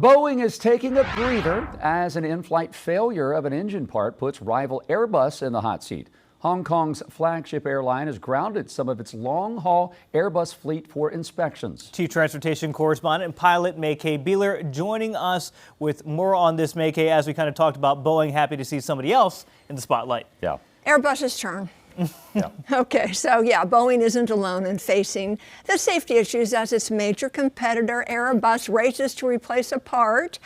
Boeing is taking a breather as an in-flight failure of an engine part puts rival Airbus in the hot seat. Hong Kong's flagship airline has grounded some of its long-haul Airbus fleet for inspections. Chief Transportation Correspondent and pilot Maykay Beeler joining us with more on this, Maykay, as we kind of talked about Boeing. Happy to see somebody else in the spotlight. Yeah. Airbus's turn. Yeah. Okay, so yeah, Boeing isn't alone in facing the safety issues as its major competitor Airbus races to replace a part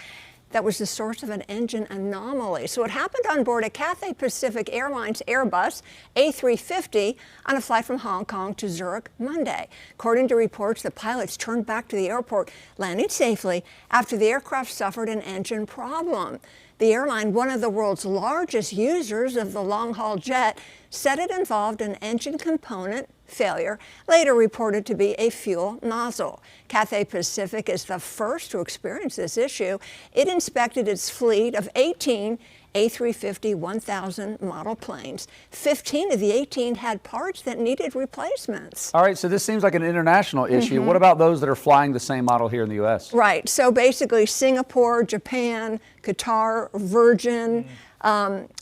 that was the source of an engine anomaly. So it happened on board a Cathay Pacific Airlines Airbus A350 on a flight from Hong Kong to Zurich Monday. According to reports, the pilots turned back to the airport, landing safely after the aircraft suffered an engine problem. The airline, one of the world's largest users of the long-haul jet, said it involved an engine component failure, later reported to be a fuel nozzle. Cathay Pacific is the first to experience this issue. It inspected its fleet of 18 A350-1000 model planes. 15 of the 18 had parts that needed replacements. All right, so this seems like an international issue. What about those that are flying the same model here in the U.S.? Right, so basically Singapore, Japan, Qatar, Virgin,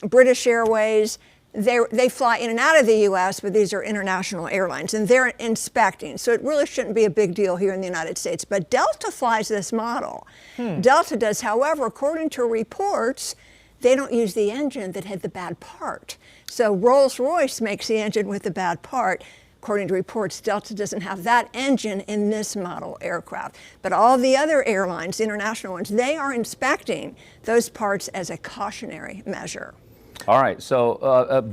British Airways, they fly in and out of the U.S., but these are international airlines, and they're inspecting. So it really shouldn't be a big deal here in the United States. But Delta flies this model. Delta does, however, according to reports, they don't use the engine that had the bad part. So Rolls-Royce makes the engine with the bad part. According to reports, Delta doesn't have that engine in this model aircraft. But all the other airlines, international ones, they are inspecting those parts as a cautionary measure. All right, so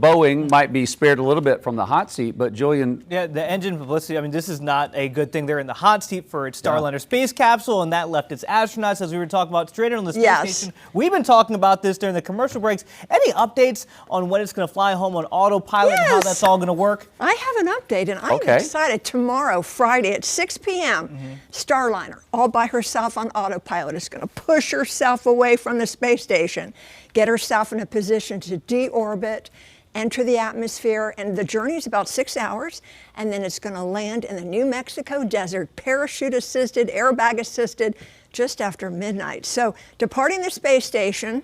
Boeing might be spared a little bit from the hot seat, but Julian... Yeah, the engine publicity, I mean, this is not a good thing. They're in the hot seat for its Starliner space capsule, and that left its astronauts, as we were talking about, stranded on the space station. We've been talking about this during the commercial breaks. Any updates on when it's going to fly home on autopilot and how that's all going to work? I have an update, and I'm excited. Tomorrow, Friday at 6 p.m., Starliner, all by herself on autopilot, is going to push herself away from the space station, get herself in a position to deorbit, enter the atmosphere, and the journey is about 6 hours, and then it's going to land in the New Mexico desert, parachute assisted, airbag assisted, just after midnight. So departing the space station,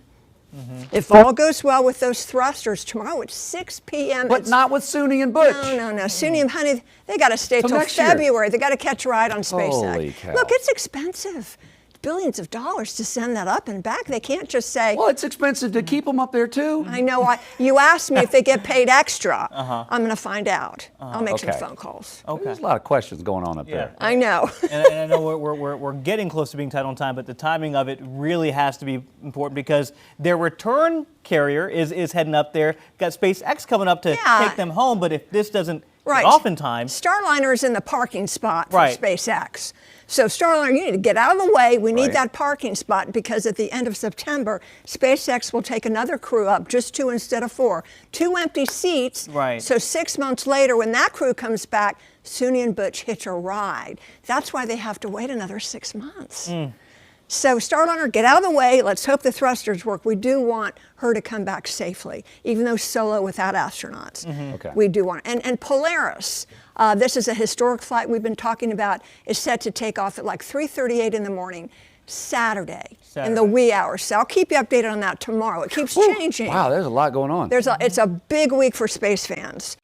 if all goes well with those thrusters, tomorrow at 6 p.m. But not with Suni and Butch. No. Suni and honey, they got to stay till February. They got to catch a ride on SpaceX. Holy cow. Look, it's expensive. Billions of dollars to send that up and back. They can't just say, well, it's expensive to keep them up there too. I know. You asked me if they get paid extra. I'm going to find out. I'll make some phone calls. There's a lot of questions going on up there. I know. and I know we're getting close to being tight on time, but the timing of it really has to be important because their return carrier is heading up there. Got SpaceX coming up to take them home, but if this doesn't get off in time... Starliner is in the parking spot for SpaceX. So Starliner, you need to get out of the way. We need that parking spot because at the end of September, SpaceX will take another crew up, just 2 instead of 4. 2 empty seats. So 6 months later, when that crew comes back, Suni and Butch hitch a ride. That's why they have to wait another 6 months. So Starliner, get out of the way. Let's hope the thrusters work. We do want her to come back safely, even though solo without astronauts. We do want it. And Polaris, this is a historic flight we've been talking about, is set to take off at like 3:38 in the morning, Saturday in the wee hours. So I'll keep you updated on that tomorrow. It keeps changing. Wow, there's a lot going on. It's a big week for space fans.